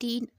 3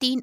3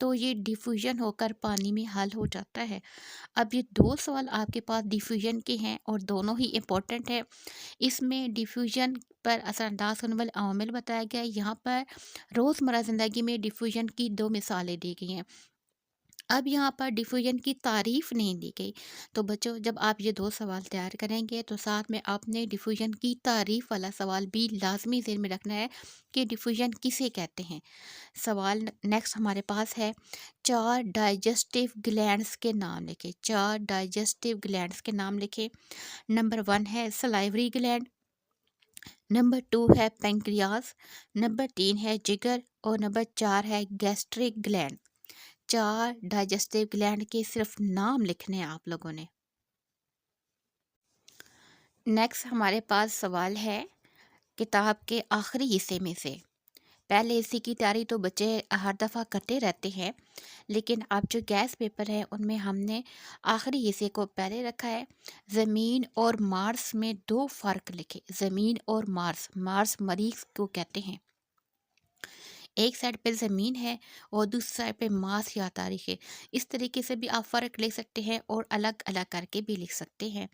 تو یہ ڈیفیوژن ہو کر پانی میں حل ہو جاتا ہے۔ اب یہ 2 سوال آپ کے پاس ڈیفیوژن کے ہیں اور دونوں ہی امپورٹنٹ ہے۔ اس میں ڈیفیوژن پر اثر انداز ہونے والے عوامل بتایا گیا ہے۔ یہاں پر روزمرہ زندگی میں ڈیفیوژن کی 2 مثالیں دی گئی ہیں۔ اب یہاں پر ڈیفیوژن کی تعریف نہیں دی گئی، تو بچوں جب آپ یہ 2 سوال تیار کریں گے تو ساتھ میں آپ نے ڈیفیوژن کی تعریف والا سوال بھی لازمی ذہن میں رکھنا ہے کہ ڈیفیوژن کسے کہتے ہیں۔ سوال نیکسٹ ہمارے پاس ہے 4 ڈائجسٹیو گلینڈز کے نام لکھیں۔ 4 ڈائجسٹیو گلینڈز کے نام لکھیں۔ نمبر 1 ہے سلائیوری گلینڈ، نمبر 2 ہے پینکریاس، نمبر 3 ہے جگر اور نمبر 4 ہے گیسٹرک گلینڈ۔ 4 ڈائجسٹیو گلینڈ کے صرف نام لکھنے ہیں آپ لوگوں نے۔ نیکسٹ ہمارے پاس سوال ہے کتاب کے آخری حصے میں سے۔ پہلے حصے کی تیاری تو بچے ہر دفعہ کرتے رہتے ہیں، لیکن اب جو گیس پیپر ہے ان میں ہم نے آخری حصے کو پہلے رکھا ہے۔ زمین اور مارس میں 2 فرق لکھے۔ زمین اور مارس، مارس مریخ کو کہتے ہیں۔ ایک سائڈ پہ زمین ہے اور دوسری سائڈ پہ مارس یا تاریخ ہے۔ اس طریقے سے بھی آپ فرق لکھ سکتے ہیں اور الگ الگ کر کے بھی لکھ سکتے ہیں۔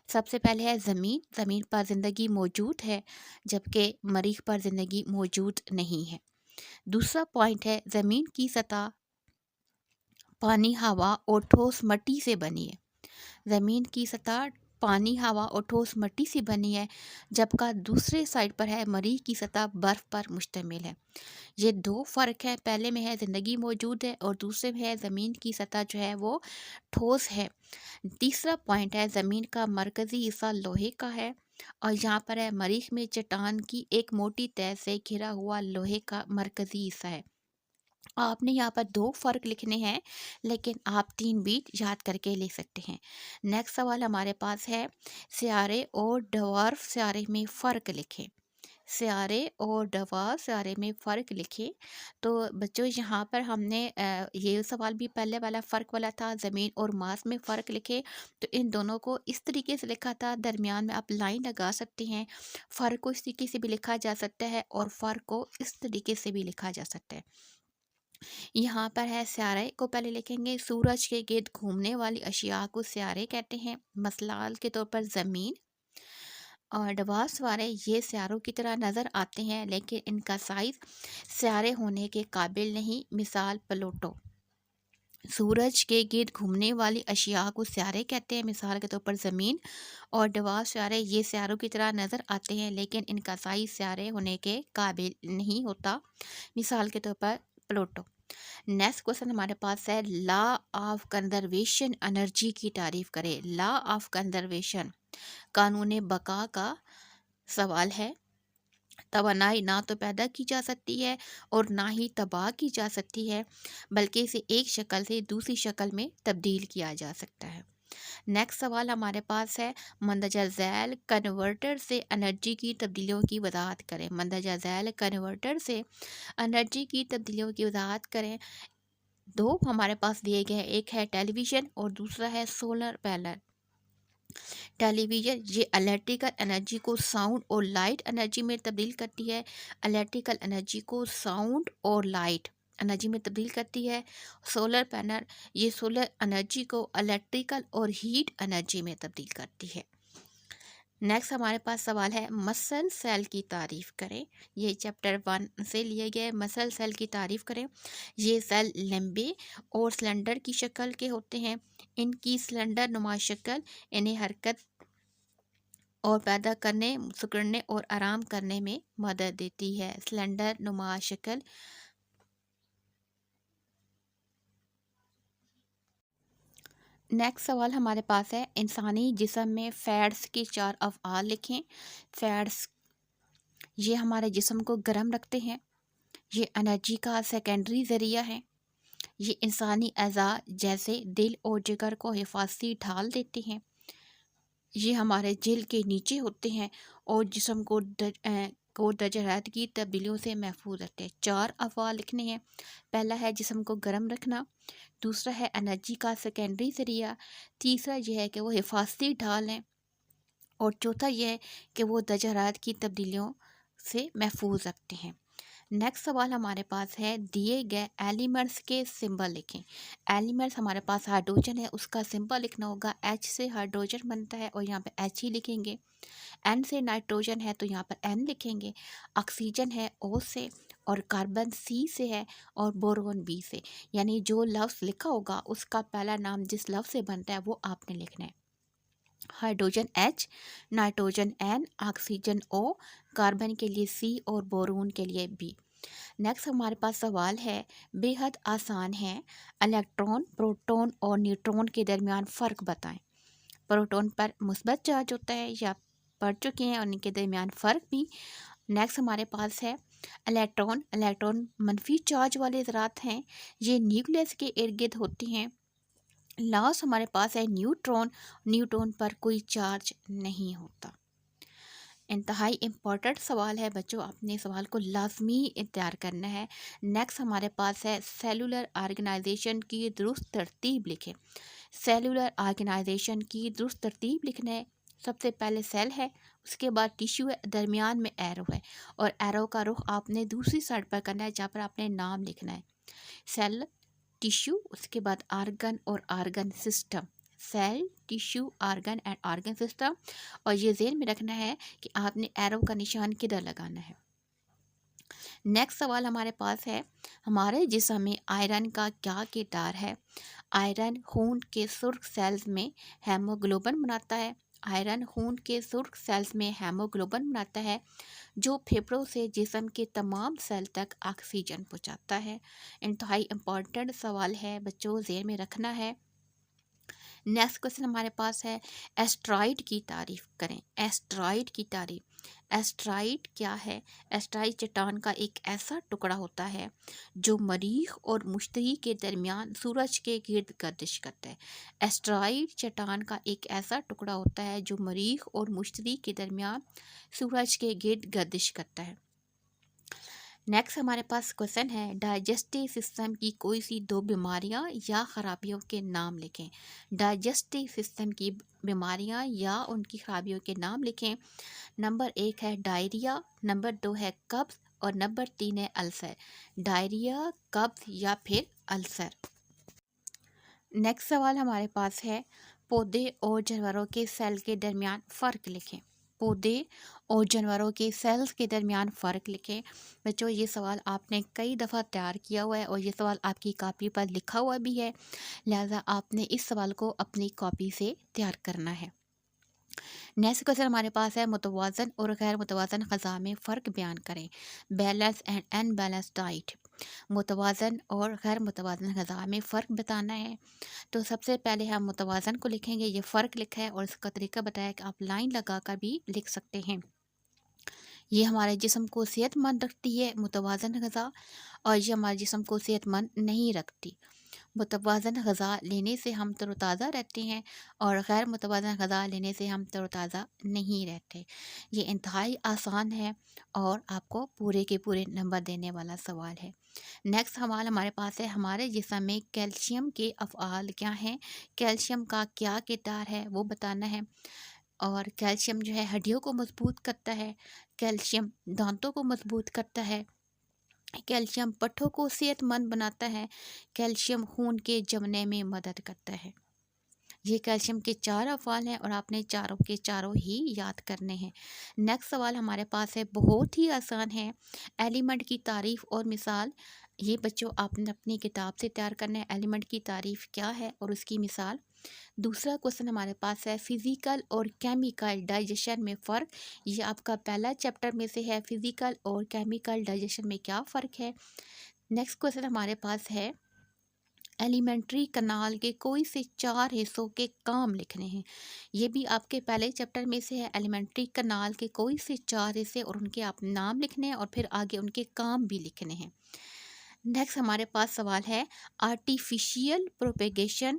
سب سے پہلے ہے زمین، زمین پر زندگی موجود ہے جبکہ مریخ پر زندگی موجود نہیں ہے۔ دوسرا پوائنٹ ہے زمین کی سطح پانی، ہوا اور ٹھوس مٹی سے بنی ہے۔ زمین کی سطح پانی، ہوا اور ٹھوس مٹی سے بنی ہے، جبکہ دوسرے سائڈ پر ہے مریخ کی سطح برف پر مشتمل ہے۔ یہ 2 فرق ہے، پہلے میں ہے زندگی موجود ہے اور دوسرے میں ہے زمین کی سطح جو ہے وہ ٹھوس ہے۔ تیسرا پوائنٹ ہے زمین کا مرکزی حصہ لوہے کا ہے اور یہاں پر ہے مریخ میں چٹان کی ایک موٹی تہہ سے گھرا ہوا لوہے کا مرکزی حصہ ہے۔ آپ نے یہاں پر 2 فرق لکھنے ہیں، لیکن آپ 3 بھی یاد کر کے لکھ سکتے ہیں۔ نیکسٹ سوال ہمارے پاس ہے سیارے اور ڈوارف سیارے میں فرق لکھیں۔ سیارے اور ڈوارف سیارے میں فرق لکھیں۔ تو بچوں یہاں پر ہم نے یہ سوال بھی پہلے والا فرق والا تھا، زمین اور مارس میں فرق لکھے، تو ان دونوں کو اس طریقے سے لکھا تھا، درمیان میں آپ لائن لگا سکتے ہیں۔ فرق کو اس طریقے سے بھی لکھا جا سکتا ہے اور فرق کو اس طریقے سے بھی لکھا جا سکتا ہے۔ یہاں پر ہے سیارے کو پہلے لکھیں گے، سورج کے گرد گھومنے والی اشیاء کو سیارے کہتے ہیں، مثال کے طور پر زمین۔ اور ڈوارف سیارے یہ سیاروں کی طرح نظر آتے ہیں لیکن ان کا سائز سیارے ہونے کے قابل نہیں، مثال پلوٹو۔ سورج کے گرد گھومنے والی اشیاء کو سیارے کہتے ہیں، مثال کے طور پر زمین۔ اور ڈوارف سیارے یہ سیاروں کی طرح نظر آتے ہیں لیکن ان کا سائز سیارے ہونے کے قابل نہیں ہوتا، مثال کے طور پر پلوٹو۔ نیکسٹ کوسچن ہمارے پاس ہے لا آف کنزرویشن انرجی کی تعریف کرے۔ لا آف کنزرویشن قانون بقا کا سوال ہے۔ توانائی نہ تو پیدا کی جا سکتی ہے اور نہ ہی تباہ کی جا سکتی ہے، بلکہ اسے ایک شکل سے دوسری شکل میں تبدیل کیا جا سکتا ہے۔ نیکسٹ سوال ہمارے پاس ہے مندرجہ ذیل کنورٹر سے انرجی کی تبدیلیوں کی وضاحت کریں۔ مندرجہ ذیل کنورٹر سے انرجی کی تبدیلیوں کی وضاحت کریں۔ 2 ہمارے پاس دیے گئے ہیں، ایک ہے ٹیلی ویژن اور دوسرا ہے سولر پینل۔ ٹیلی ویژن یہ الیکٹریکل انرجی کو ساؤنڈ اور لائٹ انرجی میں تبدیل کرتی ہے۔ الیکٹریکل انرجی کو ساؤنڈ اور لائٹ انرجی میں تبدیل کرتی ہے۔ سولر پینل یہ سولر انرجی کو الیکٹریکل اور ہیٹ انرجی میں تبدیل کرتی ہے۔ نیکسٹ ہمارے پاس سوال ہے مسل سیل کی تعریف کریں۔ یہ چیپٹر 1 سے لیے گئے، مسل سیل کی تعریف کریں۔ یہ سیل لمبے اور سلنڈر کی شکل کے ہوتے ہیں۔ ان کی سلنڈر نما شکل انہیں حرکت اور پیدا کرنے، سکڑنے اور آرام کرنے میں مدد دیتی ہے۔ سلنڈر نما شکل۔ نیکسٹ سوال ہمارے پاس ہے انسانی جسم میں فیٹس کے 4 افعال لکھیں۔ فیٹس یہ ہمارے جسم کو گرم رکھتے ہیں، یہ انرجی کا سیکنڈری ذریعہ ہے، یہ انسانی اعضاء جیسے دل اور جگر کو حفاظتی ڈھال دیتے ہیں، یہ ہمارے جلد کے نیچے ہوتے ہیں اور جسم کو درجہ حرارت کی تبدیلیوں سے محفوظ رکھتے ہیں۔ 4 افعال لکھنے ہیں۔ پہلا ہے جسم کو گرم رکھنا، دوسرا ہے انرجی کا سیکنڈری ذریعہ، تیسرا یہ ہے کہ وہ حفاظتی ڈھال ہیں، اور چوتھا یہ ہے کہ وہ درجہ حرارت کی تبدیلیوں سے محفوظ رکھتے ہیں۔ نیکسٹ سوال ہمارے پاس ہے دیے گئے ایلیمنٹس کے سمبل لکھیں. ایلیمنٹس ہمارے پاس ہائیڈروجن ہے، اس کا سمبل لکھنا ہوگا. ایچ سے ہائیڈروجن بنتا ہے اور یہاں پہ ایچ ہی لکھیں گے. این سے نائٹروجن ہے تو یہاں پر این لکھیں گے. آکسیجن ہے او سے، اور کاربن سی سے ہے، اور بورون بی سے. یعنی جو لفظ لکھا ہوگا اس کا پہلا نام جس لفظ سے بنتا ہے وہ آپ نے لکھنا ہے. Hydrogen H, nitrogen N, oxygen O, carbon کے لیے سی اور بورون کے لیے بی. نیکسٹ ہمارے پاس سوال ہے، بے حد آسان ہے، الیکٹران، پروٹون اور نیوٹرون کے درمیان فرق بتائیں. پروٹون پر مثبت چارج ہوتا ہے یا پڑھ چکے ہیں، اور ان کے درمیان فرق بھی. نیکسٹ ہمارے پاس ہے الیکٹران منفی چارج والے ذرات ہیں، یہ نیوکلیس کے ارد گرد ہوتی ہیں. لاسٹ ہمارے پاس ہے نیوٹرون پر کوئی چارج نہیں ہوتا. انتہائی امپورٹنٹ سوال ہے بچوں، اپنے سوال کو لازمی تیار کرنا ہے. نیکسٹ ہمارے پاس ہے سیلولر آرگنائزیشن کی درست ترتیب لکھیں. سیلولر آرگنائزیشن کی درست ترتیب لکھنا ہے. سب سے پہلے سیل ہے، اس کے بعد ٹیشو ہے، درمیان میں ایرو ہے، اور ایرو کا رخ آپ نے دوسری سائڈ پر کرنا ہے جہاں پر آپ نے نام لکھنا ہے. سیل، ٹیشو، اس کے بعد آرگن اور organ system. Cell, tissue, organ and organ system. اور یہ ذہن میں رکھنا ہے کہ آپ نے ایرو کا نشان کدھر لگانا ہے. نیکسٹ سوال ہمارے پاس ہے، ہمارے جسم میں آئرن کا کیا کردار ہے. آئرن خون کے سرخ سیلز میں ہیموگلوبن بناتا ہے. آئرن خون کے سرخ سیلز میں ہیموگلوبن بناتا ہے جو پھیپھڑوں سے جسم کے تمام سیل تک آکسیجن پہنچاتا ہے. انتہائی امپورٹنٹ سوال ہے بچوں، ذہن میں رکھنا ہے. نیکسٹ کوشچن ہمارے پاس ہے، ایسٹرائڈ کی تعریف کریں. ایسٹرائڈ کی تعریف. ایسٹرائڈ کیا ہے؟ ایسٹرائڈ چٹان کا ایک ایسا ٹکڑا ہوتا ہے جو مریخ اور مشتری کے درمیان سورج کے گرد گردش کرتا ہے. ایسٹرائڈ چٹان کا ایک ایسا ٹکڑا ہوتا ہے جو مریخ اور مشتری کے درمیان سورج کے گرد گردش کرتا ہے. نیکسٹ ہمارے پاس کوشچن ہے، ڈائجسٹو سسٹم کی کوئی سی 2 بیماریاں یا خرابیوں کے نام لکھیں. ڈائجسٹو سسٹم کی بیماریاں یا ان کی خرابیوں کے نام لکھیں. نمبر 1 ہے ڈائریا، نمبر 2 ہے قبض، اور نمبر 3 ہے السر. ڈائریا، قبض یا پھر السر. نیکسٹ سوال ہمارے پاس ہے، پودے اور جانوروں کے سیل کے درمیان فرق لکھیں. پودے اور جانوروں کے سیلز کے درمیان فرق لکھیں. بچوں یہ سوال آپ نے کئی دفعہ تیار کیا ہوا ہے اور یہ سوال آپ کی کاپی پر لکھا ہوا بھی ہے، لہٰذا آپ نے اس سوال کو اپنی کاپی سے تیار کرنا ہے. نیکسٹ کوشچن ہمارے پاس ہے، متوازن اور غیر متوازن غذا میں فرق بیان کریں. Balance and in balance diet. متوازن اور غیر متوازن غذا میں فرق بتانا ہے. تو سب سے پہلے ہم متوازن کو لکھیں گے. یہ فرق لکھا ہے اور اس کا طریقہ بتایا کہ آپ لائن لگا کر بھی لکھ سکتے ہیں. یہ ہمارے جسم کو صحت مند رکھتی ہے متوازن غذا، اور یہ ہمارے جسم کو صحت مند نہیں رکھتی. متوازن غذا لینے سے ہم تر و تازہ رہتے ہیں، اور غیر متوازن غذا لینے سے ہم تر و تازہ نہیں رہتے. یہ انتہائی آسان ہے اور آپ کو پورے کے پورے نمبر دینے والا سوال ہے. نیکسٹ سوال ہمارے پاس ہے، ہمارے جسم میں کیلشیم کے افعال کیا ہیں. کیلشیم کا کیا کردار ہے وہ بتانا ہے. اور کیلشیم جو ہے ہڈیوں کو مضبوط کرتا ہے، کیلشیم دانتوں کو مضبوط کرتا ہے، کیلشیم پٹھوں کو صحت مند بناتا ہے، کیلشیم خون کے جمنے میں مدد کرتا ہے. یہ کیلشیم کے 4 افعال ہیں اور آپ نے چاروں کے چاروں ہی یاد کرنے ہیں. نیکسٹ سوال ہمارے پاس ہے، بہت ہی آسان ہے، ایلیمنٹ کی تعریف اور مثال. یہ بچوں آپ نے اپنی کتاب سے تیار کرنا ہے، ایلیمنٹ کی تعریف کیا ہے اور اس کی مثال. دوسرا کوشچن ہمارے پاس ہے، فزیکل اور کیمیکل ڈائجیشن میں فرق. یہ آپ کا پہلا چیپٹر میں سے ہے، فزیکل اور کیمیکل ڈائجیشن میں کیا فرق ہے. نیکسٹ کوشچن ہمارے پاس ہے، ایلیمنٹری کنال کے کوئی سے 4 حصوں کے کام لکھنے ہیں. یہ بھی آپ کے پہلے چیپٹر میں سے ہے، ایلیمنٹری کنال کے کوئی سے 4 حصے اور ان کے آپ نام لکھنے ہیں اور پھر آگے ان کے کام بھی لکھنے ہیں. نیکسٹ ہمارے پاس سوال ہے، آرٹیفیشیل پروپیگیشن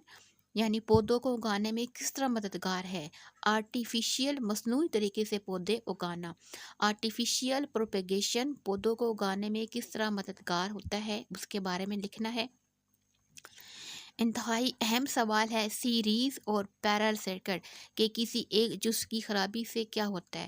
یعنی پودوں کو اگانے میں کس طرح مددگار ہے. آرٹیفیشیل مصنوعی طریقے سے پودے اگانا. آرٹیفیشیل پروپیگیشن پودوں کو اگانے میں کس طرح مددگار ہوتا ہے، اس کے بارے میں لکھنا ہے. انتہائی اہم سوال ہے، سیریز اور پیرل سرکٹ کہ کسی ایک جزو کی خرابی سے کیا ہوتا ہے.